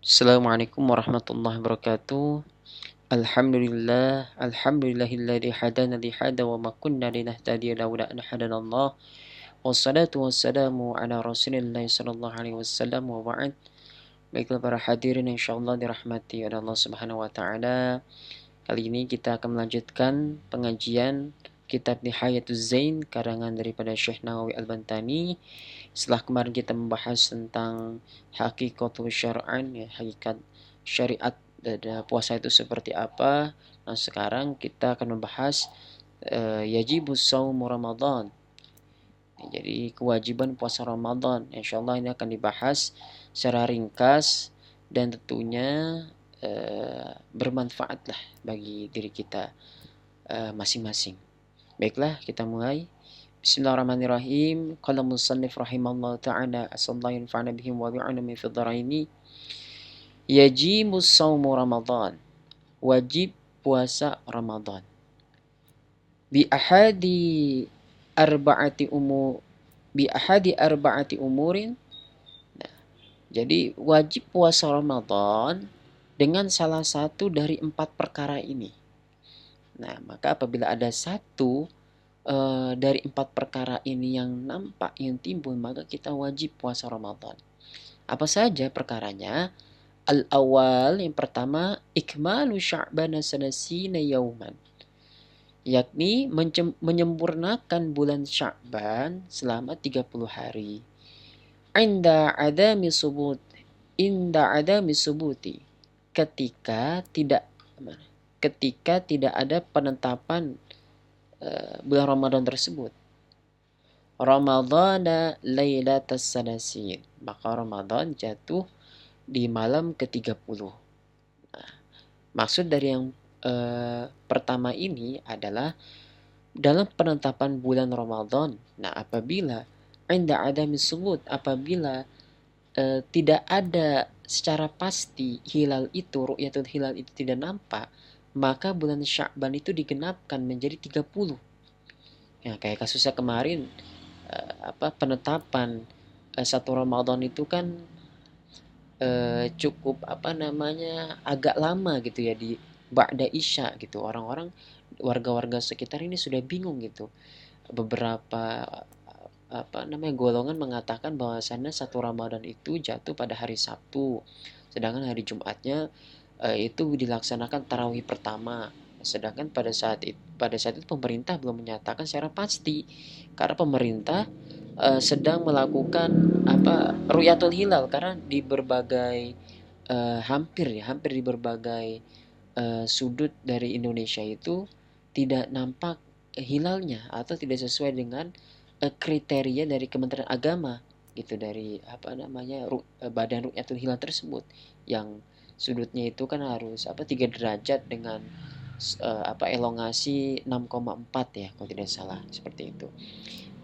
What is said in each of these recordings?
Assalamualaikum warahmatullahi wabarakatuh. Alhamdulillahilladzi hadana li hada wa ma kunna linahtadiya laula an hadanallah. Wassalatu wassalamu ala Rasulillah sallallahu alaihi wasallam wa ba'd. Baiklah para hadirin insyaallah dirahmati oleh Allah Subhanahu wa taala. Kali ini kita akan melanjutkan pengajian kitab Nihayatuz Zain karangan daripada Syekh Nawawi Al-Bantani. Setelah kemarin kita membahas tentang hakikatul syar'an, ya, hakikat syariat puasa itu seperti apa. Nah, sekarang kita akan membahas yajibus saumu Ramadan. Jadi kewajiban puasa Ramadan. Insyaallah ini akan dibahas secara ringkas dan tentunya bermanfaat lah bagi diri kita masing-masing. Baiklah, kita mulai. Bismillahirrahmanirrahim. Qala musannif rahimallahu ta'ala asallahu yanfa'ana bihim wa bi'ana min fid dharaini. Yajibu saumu Ramadan. Wajib puasa Ramadan. Bi ahadi arba'ati umurin. Nah, jadi wajib puasa Ramadan dengan salah satu dari 4 perkara ini. Nah, maka apabila ada satu dari 4 perkara ini yang nampak, yang timbul, maka kita wajib puasa Ramadan. Apa saja perkaranya? Al-awwal, yang pertama, ikmalu sya'bana sanasina yauman, yakni menyempurnakan bulan Sya'ban selama 30 hari. Inda adami subuti, ketika tidak ada penetapan bulan Ramadan tersebut. Ramadana lailatas sadasin, maka Ramadan jatuh di malam ke-30. Nah, maksud dari yang pertama ini adalah dalam penetapan bulan Ramadan. Nah, apabila apabila tidak ada secara pasti ru'yatul hilal itu tidak nampak, maka bulan Sya'ban itu digenapkan menjadi 30. Ya, kayak kasusnya kemarin, penetapan satu Ramadan itu kan cukup agak lama gitu ya, di ba'da isya gitu. Orang-orang, warga-warga sekitar ini sudah bingung gitu. Beberapa golongan mengatakan bahwasannya satu Ramadan itu jatuh pada hari Sabtu, sedangkan hari Jumatnya itu dilaksanakan tarawih pertama. Sedangkan pada saat itu pemerintah belum menyatakan secara pasti, karena pemerintah sedang melakukan ru'yatul hilal, karena di berbagai hampir di berbagai sudut dari Indonesia itu tidak nampak hilalnya, atau tidak sesuai dengan kriteria dari Kementerian Agama gitu, dari badan ru'yatul hilal tersebut, yang sudutnya itu kan harus 3 derajat dengan elongasi 6,4 ya kalau tidak salah, seperti itu.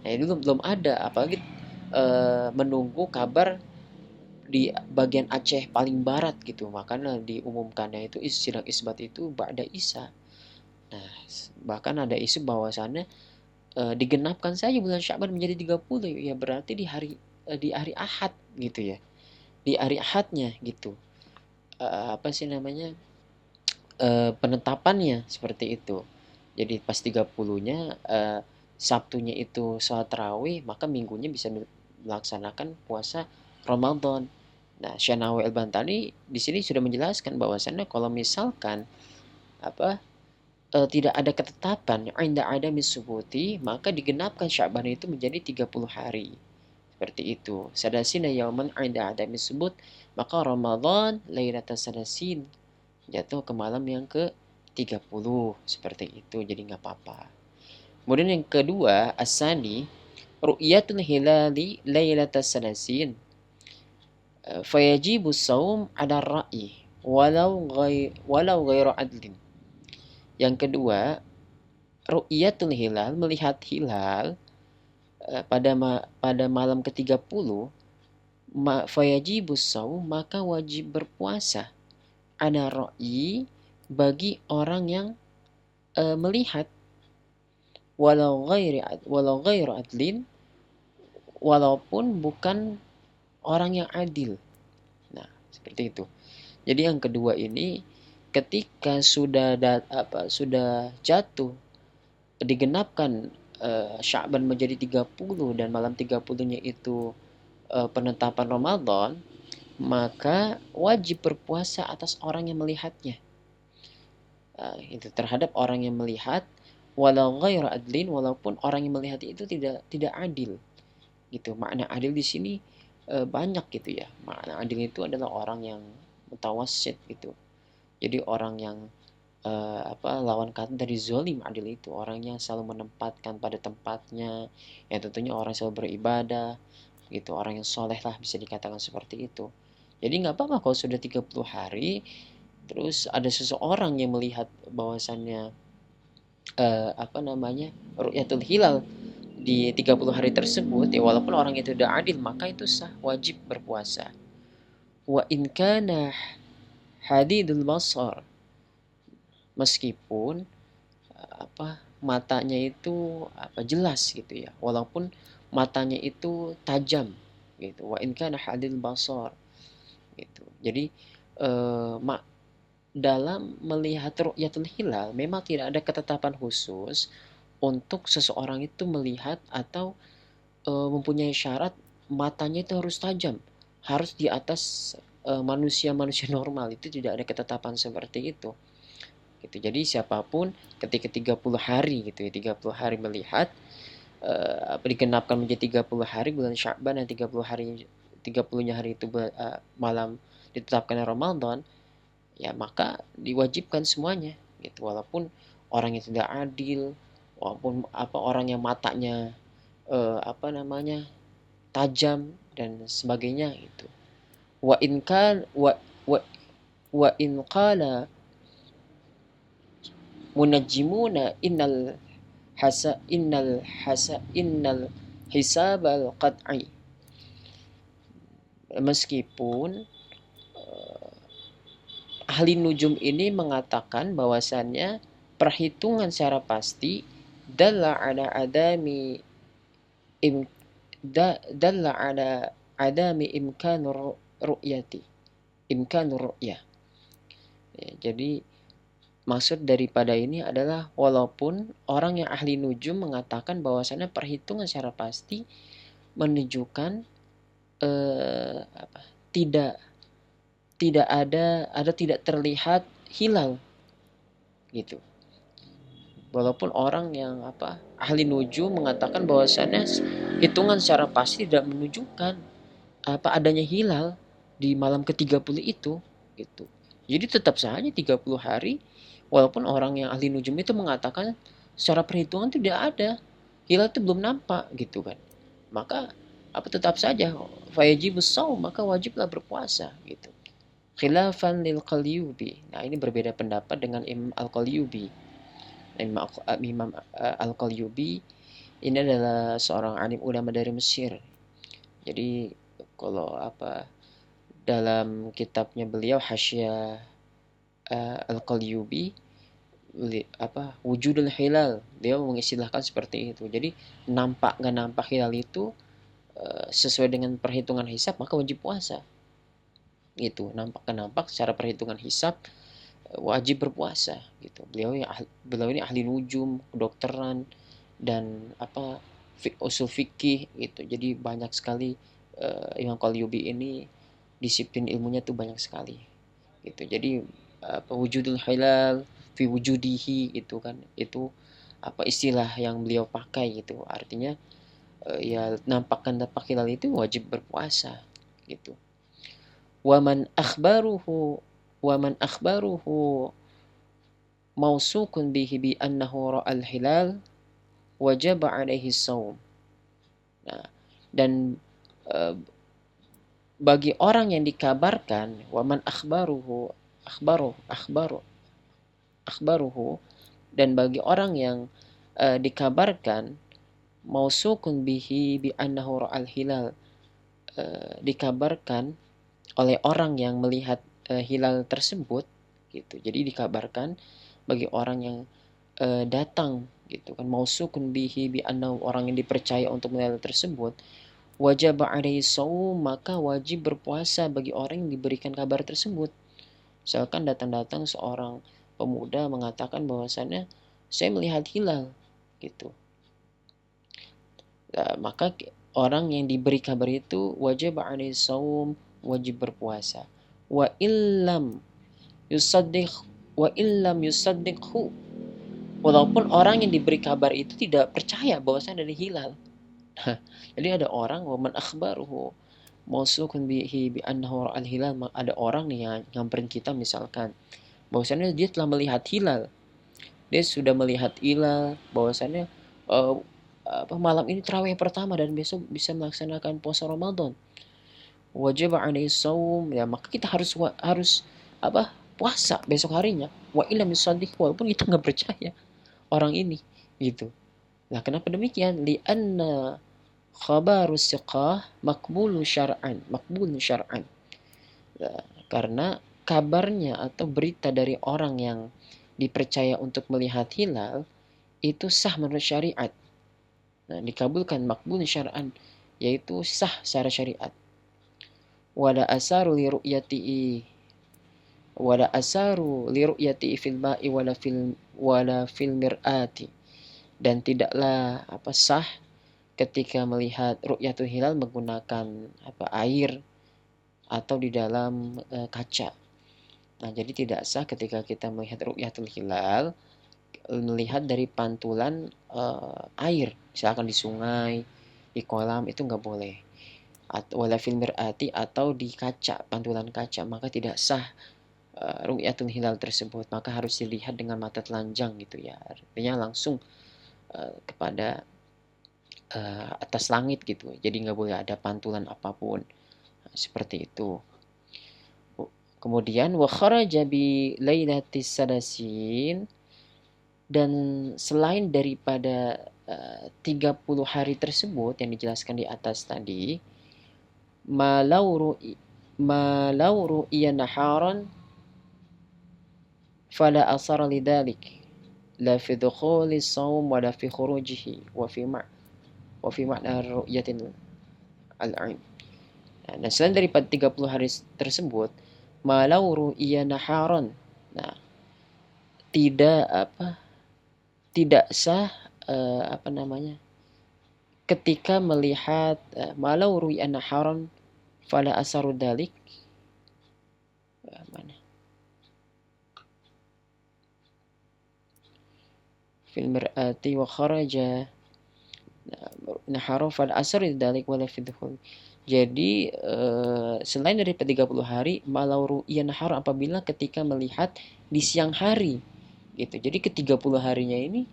Nah, itu belum ada, apalagi menunggu kabar di bagian Aceh paling barat gitu, makanya diumumkannya itu sidang isbat itu ba'da isya. Nah, bahkan ada isu bahwasannya digenapkan saja bulan Sya'ban menjadi 30, ya berarti di hari Ahad gitu ya. Di hari Ahadnya gitu. Penetapannya seperti itu. Jadi pas 30-nya Sabtunya itu sholat tarawih, maka minggunya bisa melaksanakan puasa Ramadan. Nah, Syekh Nawawi Al-Bantani di sini sudah menjelaskan bahwasannya kalau misalkan tidak ada ketetapan inda ada misubuti, maka digenapkan Sya'ban itu menjadi 30 hari. Seperti itu. Sadasina yauman inda ada misubut, maka Ramadan lailatul sadasin jatuh ke malam yang ke-30, seperti itu. Jadi nggak apa-apa. Kemudian yang kedua, asani ru'yatul hilali lailatul sadasin, fayajibu saum ada ra'i walau ghairu adlin. Yang kedua, ru'yatul hilal, melihat hilal pada malam ke-30, fayajibus saum, maka wajib berpuasa. Ada ra'i, bagi orang yang melihat, walau ghairu adlin, walaupun bukan orang yang adil. Nah, Seperti itu. Jadi yang kedua ini ketika sudah jatuh digenapkan Sya'ban menjadi 30 dan malam 30-nya itu penetapan Ramadan, maka wajib berpuasa atas orang yang melihatnya. Itu terhadap orang yang melihat walau ghaira adlin, walaupun orang yang melihat itu tidak adil. Gitu. Makna adil di sini banyak gitu ya. Makna adil itu adalah orang yang mutawassit gitu. Jadi orang yang lawan kata dari zolim adil itu orang yang selalu menempatkan pada tempatnya, yang tentunya orang yang selalu beribadah gitu, orang yang soleh lah bisa dikatakan seperti itu. Jadi nggak apa-apa kalau sudah 30 hari terus ada seseorang yang melihat bahwasannya ru'yatul hilal di 30 hari tersebut, ya walaupun orang itu tidak adil maka itu sah, wajib berpuasa. Wa in kana hadidul basar, meskipun matanya itu jelas gitu ya, walaupun matanya itu tajam gitu. Wa in kana hadidul basar gitu. Jadi mak dalam melihat ru'yatul hilal memang tidak ada ketetapan khusus untuk seseorang itu melihat atau mempunyai syarat matanya itu harus tajam, harus di atas manusia-manusia normal, itu tidak ada ketetapan seperti itu. Gitu. Jadi siapapun ketika 30 hari gitu ya, 30 hari melihat digenapkan menjadi 30 hari bulan Sya'ban dan 30-nya hari itu malam ditetapkan Ramadan, ya maka diwajibkan semuanya gitu, walaupun orang yang tidak adil, walaupun orang yang matanya tajam dan sebagainya itu. Wa in kan wa in qala munajjimuna innal hisabal qat'i, meskipun ahli nujum ini mengatakan bahwasannya perhitungan secara pasti dalla ala adami im, dalla ala adami imkanur ru'yati, imkanur ru'yah. Ya, jadi maksud daripada ini adalah walaupun orang yang ahli nujum mengatakan bahwasannya perhitungan secara pasti menunjukkan tidak tidak terlihat hilal gitu. Walaupun orang yang ahli nujum mengatakan bahwasannya hitungan secara pasti tidak menunjukkan adanya hilal di malam ke-30 itu gitu. Jadi tetap saja 30 hari walaupun orang yang ahli nujum itu mengatakan secara perhitungan tidak ada, hilal itu belum nampak gitu kan. Maka tetap saja fayajibus shaum, maka wajiblah berpuasa gitu. Khilafan lil Qalyubi. Nah, ini berbeda pendapat dengan Imam Al-Qalyubi. Imam Al-Qalyubi ini adalah seorang alim ulama dari Mesir. Jadi kalau dalam kitabnya beliau Hasyiah Al-Qalyubi wujudul hilal, dia mengistilahkan seperti itu. Jadi nampak nggak nampak hilal itu sesuai dengan perhitungan hisab maka wajib puasa. Gitu, nampak nggak nampak secara perhitungan hisab wajib berpuasa gitu. Beliau ini ahli nujum, kedokteran dan usul fikih gitu. Jadi banyak sekali Imam Qalyubi ini disiplin ilmunya tuh banyak sekali gitu. Jadi wujudul hilal fi wujudihi itu kan, itu istilah yang beliau pakai gitu, artinya ya nampakkan nampak hilal itu wajib berpuasa gitu. Waman akhbaruhu mausukun bihi bi annahu ra'al hilal wajib alaihi shaum. Nah, dan bagi orang yang dikabarkan waman akhbaruhu, dan bagi orang yang dikabarkan mausukun bihi bi annahu ra'al hilal, dikabarkan oleh orang yang melihat hilal tersebut gitu. Jadi dikabarkan bagi orang yang datang gitu kan, mausukun bihi bi annahu, orang yang dipercaya untuk melihat tersebut, wajib alaihi shaum, maka wajib berpuasa bagi orang yang diberikan kabar tersebut. Misalkan datang-datang seorang pemuda mengatakan bahwasannya saya melihat hilal gitu. Nah, maka orang yang diberi kabar itu wajib alaihi shaum, wajib berpuasa. Wa illam yusaddiq wa illam yusaddiqhu, walaupun orang yang diberi kabar itu tidak percaya bahwasanya ada hilal. Jadi ada orang waman akhbaruhu mausukun bihi bi annahu ra'al hilal, ada orang nih yang nyamperin kita misalkan bahwasanya dia telah melihat hilal. Dia sudah melihat hilal bahwasanya uh, malam ini tarawih pertama dan besok bisa melaksanakan puasa Ramadan. Wajib alaihi shaum, ya maka kita harus puasa besok harinya. Wa illam yusaddiq, walaupun kita nggak percaya orang ini gitu. Nah, kenapa demikian? Li'anna khabarus siqah makbulun syar'an. Nah, karena kabarnya atau berita dari orang yang dipercaya untuk melihat hilal itu sah menurut syariat. Nah, dikabulkan makbul syar'an, yaitu sah secara syariat. Wala asaru li ru'yatihi fil ma'i wala fil mir'ati, dan tidaklah sah ketika melihat ru'yatul hilal menggunakan air atau di dalam kaca. Nah, jadi tidak sah ketika kita melihat ru'yatul hilal melihat dari pantulan air, misalkan di sungai, di kolam, itu nggak boleh. Atau wala fil mir'ati, atau di kaca, pantulan kaca, maka tidak sah ru'yatul hilal tersebut. Maka harus dilihat dengan mata telanjang gitu ya, artinya langsung kepada atas langit gitu. Jadi nggak boleh ada pantulan apapun. Nah, seperti itu. Kemudian wa kharaja bi lailatis sadasin, dan selain daripada 30 hari tersebut yang dijelaskan di atas tadi, malau ru'iya naharan fala asara lidalik la fi dukhuli shaum wa la fi khurujihi wa fi ma'na ru'yatin al-'ain. Nah, selain daripada 30 hari tersebut, malau ru'iya naharan, nah tidak sah ketika melihat malau ru'iya naharan fala asaru dalik, mana fil mir'ati wa kharaja naharan fala asaru dalik wala fi dukhul. Jadi selain dari 30 hari, malau ru'iya naharan, apabila ketika melihat di siang hari gitu. Jadi ke 30 harinya ini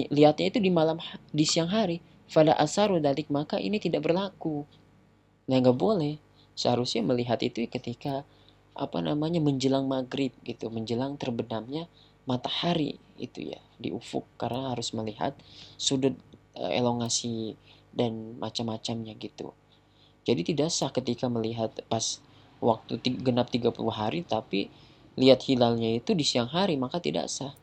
lihatnya itu di siang hari, fala asaru dalik, maka ini tidak berlaku. Nah, nggak boleh. Seharusnya melihat itu ketika menjelang maghrib gitu, menjelang terbenamnya matahari itu ya di ufuk, karena harus melihat sudut elongasi dan macam-macamnya gitu. Jadi tidak sah ketika melihat pas waktu genap 30 hari tapi lihat hilalnya itu di siang hari, maka tidak sah.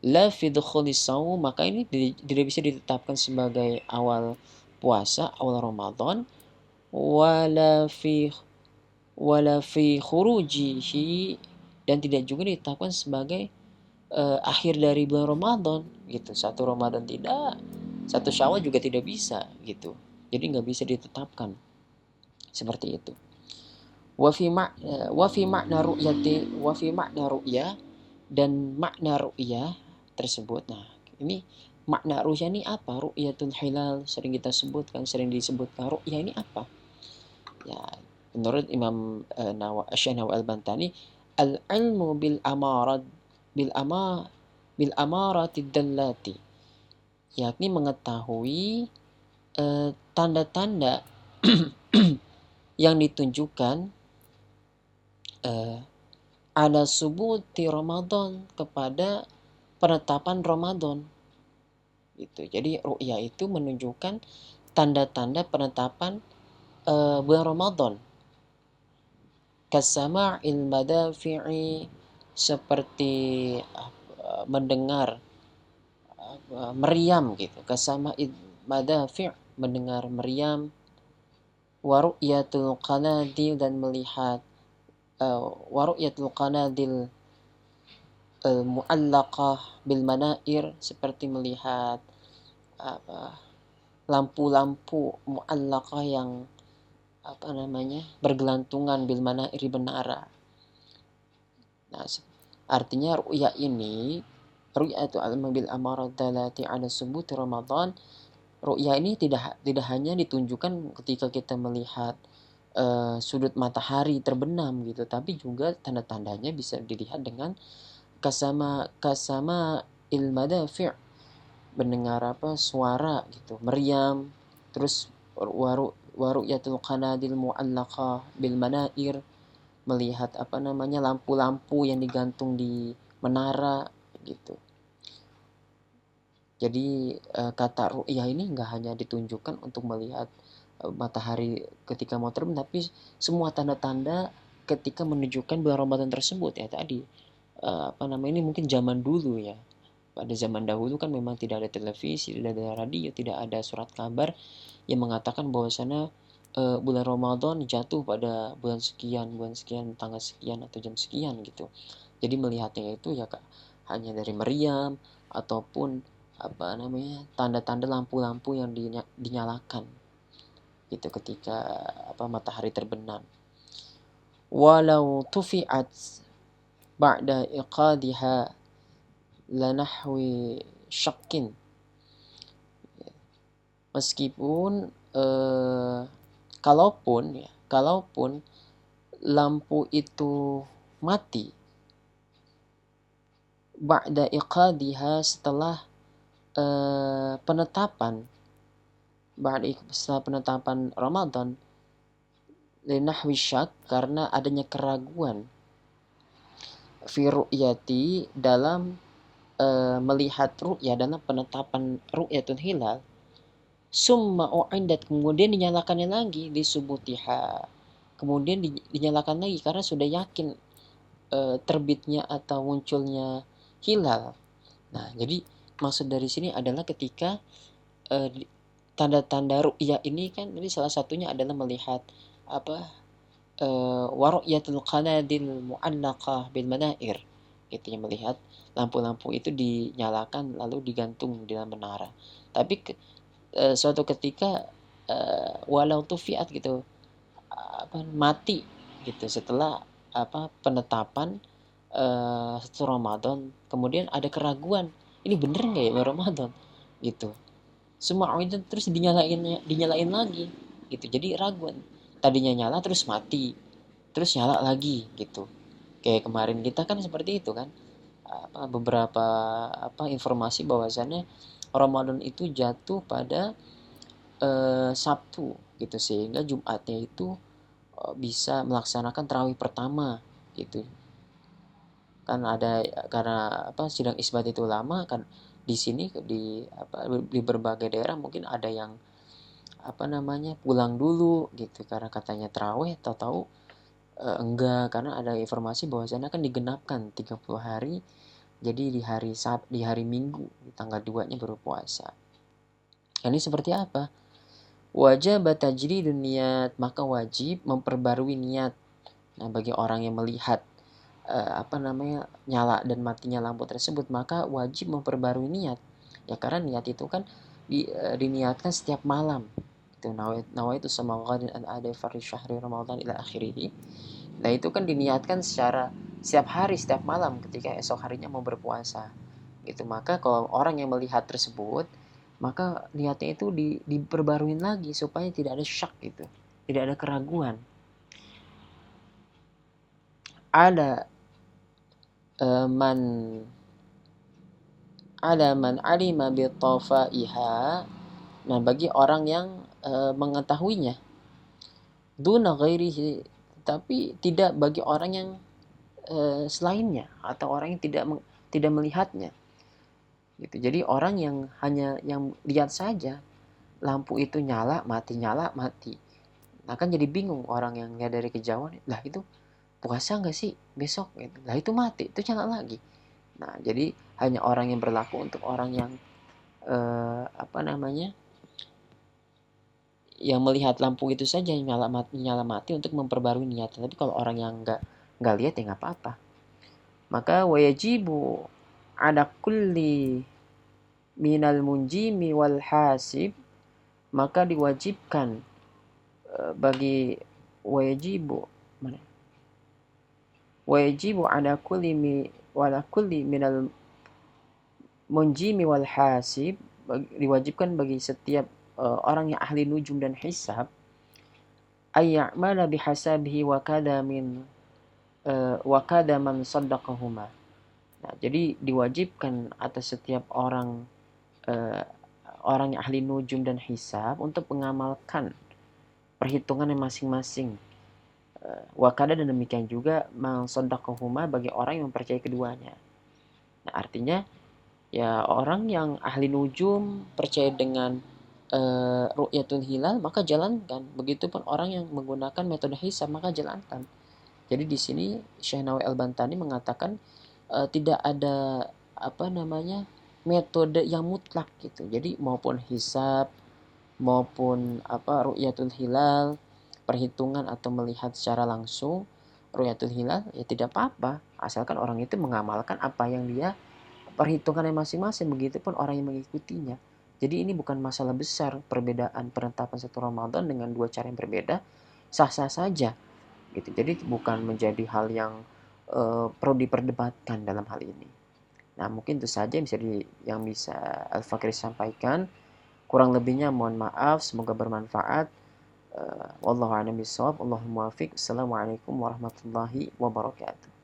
La fi dukhulis shaum, maka ini tidak bisa ditetapkan sebagai awal puasa, awal Ramadan, wala fi khurujihi, dan tidak juga ditetapkan sebagai akhir dari bulan Ramadan gitu. Satu Ramadan tidak, satu Syawal juga tidak bisa gitu. Jadi nggak bisa ditetapkan seperti itu. Wa fi makna ru'yah, dan makna ru'yah tersebut. Nah, ini makna ru'yah ini apa? Ru'yatul hilal sering kita sebutkan, sering disebutkan. Ru'yah ini apa? Ya, menurut Imam Nawawi al-Bantani, al-ilmu bil amaratid dallati, yakni mengetahui tanda-tanda yang ditunjukkan ala subuti Ramadan, kepada penetapan Ramadan gitu. Jadi ru'ya itu menunjukkan tanda-tanda penetapan bulan Ramadan. Kasama'il madafi'i, seperti mendengar meriam gitu. Kasama'il madafi', mendengar meriam, wa ru'yatul qanadil, dan melihat wa ru'yatul qanadil mu'allaqah bil manair, seperti melihat apa, lampu-lampu mu'allaqah yang bergelantungan bil manair, menara. Nah, artinya ru'ya ini, ru'yatu al-bil amarat dalati ala subut Ramadan. Ru'ya ini tidak hanya ditunjukkan ketika kita melihat sudut matahari terbenam gitu, tapi juga tanda-tandanya bisa dilihat dengan kasama ilmadafi', mendengar suara gitu, meriam, terus waru'yatul qanadil mu'allaqah bil manair, melihat lampu-lampu yang digantung di menara gitu. Jadi kata ru'yah ini nggak hanya ditunjukkan untuk melihat matahari ketika mau terbit, tapi semua tanda-tanda ketika menunjukkan bulan Ramadan tersebut ya tadi. Ini mungkin zaman dulu ya. Pada zaman dahulu kan memang tidak ada televisi, tidak ada radio, tidak ada surat kabar yang mengatakan bahwasanya bulan Ramadan jatuh pada bulan sekian, tanggal sekian atau jam sekian gitu. Jadi melihatnya itu ya hanya dari meriam ataupun tanda-tanda lampu-lampu yang dinyalakan gitu ketika matahari terbenam. Walau tufi'at ba'da iqadiha lanahwi syakin, meskipun kalaupun lampu itu mati ba'da iqadiha, setelah penetapan Ramadan, linahwi syak, karena adanya keraguan fi ru'yati, dalam melihat ru'ya, dalam penetapan ru'yatul hilal, summa u'indat, kemudian dinyalakannya lagi di subutiha, kemudian dinyalakan lagi karena sudah yakin terbitnya atau munculnya hilal. Nah, jadi maksud dari sini adalah ketika tanda-tanda ru'ya ini kan, ini salah satunya adalah melihat wa ru'yatul qanadil mu'allaqah bil manair, gitu ya, melihat lampu-lampu itu dinyalakan lalu digantung di dalam menara. Tapi suatu ketika walau tufiat gitu, mati gitu setelah penetapan satu Ramadan, kemudian ada keraguan, ini bener nggak ya Ramadan gitu, semua itu terus dinyalain lagi gitu, jadi raguan, tadinya nyala terus mati, terus nyala lagi gitu. Kayak kemarin kita kan seperti itu kan, beberapa informasi bahwasannya Ramadan itu jatuh pada Sabtu gitu, sehingga Jumatnya itu bisa melaksanakan tarawih pertama gitu. Kan ada, karena sidang isbat itu lama kan, di sini di berbagai daerah mungkin ada yang pulang dulu gitu karena katanya tarawih, tahu-tahu enggak, karena ada informasi bahwasanya kan digenapkan 30 hari, jadi di hari Minggu di tanggal 2-nya baru puasa. Ini seperti apa? Wajib tajdidun niat, maka wajib memperbarui niat. Nah, bagi orang yang melihat nyala dan matinya lampu tersebut, maka wajib memperbarui niat. Ya karena niat itu kan diniatkan setiap malam. Itu nawaitu samawati an ada fardhi syahri Ramadan ila akhirih. Nah, itu kan diniatkan secara setiap hari, setiap malam ketika esok harinya mau berpuasa. Gitu. Maka kalau orang yang melihat tersebut, maka niatnya itu diperbaruin lagi supaya tidak ada syak gitu. Tidak ada keraguan. Ada man alima bi tafaiha. Nah, bagi orang yang mengetahuinya, duna ghairihi, tapi tidak bagi orang yang selainnya atau orang yang tidak melihatnya. Gitu. Jadi orang yang hanya yang lihat saja lampu itu nyala mati, nyala mati. Nah, kan jadi bingung orang yang lihat dari kejauhan, lah itu puasa nggak sih besok gitu. Lah itu mati, itu nyala lagi. Nah, jadi hanya orang yang berlaku untuk orang yang yang melihat lampu itu saja nyala mati untuk memperbarui niatnya. Tapi kalau orang yang nggak lihat ya nggak apa-apa. Maka wajibu ada kulli minal munjimi wal hasib, maka diwajibkan bagi wajibu mana? Wajibu ala kulli minal munjimi wal hasib, diwajibkan bagi setiap orang yang ahli nujum dan hisab, ayya'mala bihasabihi wa kada min wa kada man saddaqahuma. Nah, jadi diwajibkan atas setiap orang orang yang ahli nujum dan hisab untuk mengamalkan perhitungan yang masing-masing. Wakada dan demikian juga mansodakahuma bagi orang yang mempercayai keduanya. Nah, artinya ya orang yang ahli nujum percaya dengan ru'yatul hilal maka jalankan. Begitupun orang yang menggunakan metode hisab maka jalankan. Jadi di sini Syekh Nawawi Al-Bantani mengatakan tidak ada metode yang mutlak gitu. Jadi maupun hisab maupun ru'yatul hilal, perhitungan atau melihat secara langsung ru'yatul hilal ya tidak apa-apa asalkan orang itu mengamalkan apa yang dia perhitungannya masing-masing, begitupun orang yang mengikutinya. Jadi ini bukan masalah besar perbedaan penetapan satu Ramadan dengan dua cara yang berbeda, sah-sah saja gitu. Jadi bukan menjadi hal yang perlu diperdebatkan dalam hal ini. Nah, mungkin itu saja yang bisa Al-Fakri sampaikan. Kurang lebihnya mohon maaf, semoga bermanfaat. Wallahu a'lam bishawab. Allahumma wafiq. Assalamualaikum warahmatullahi wabarakatuh.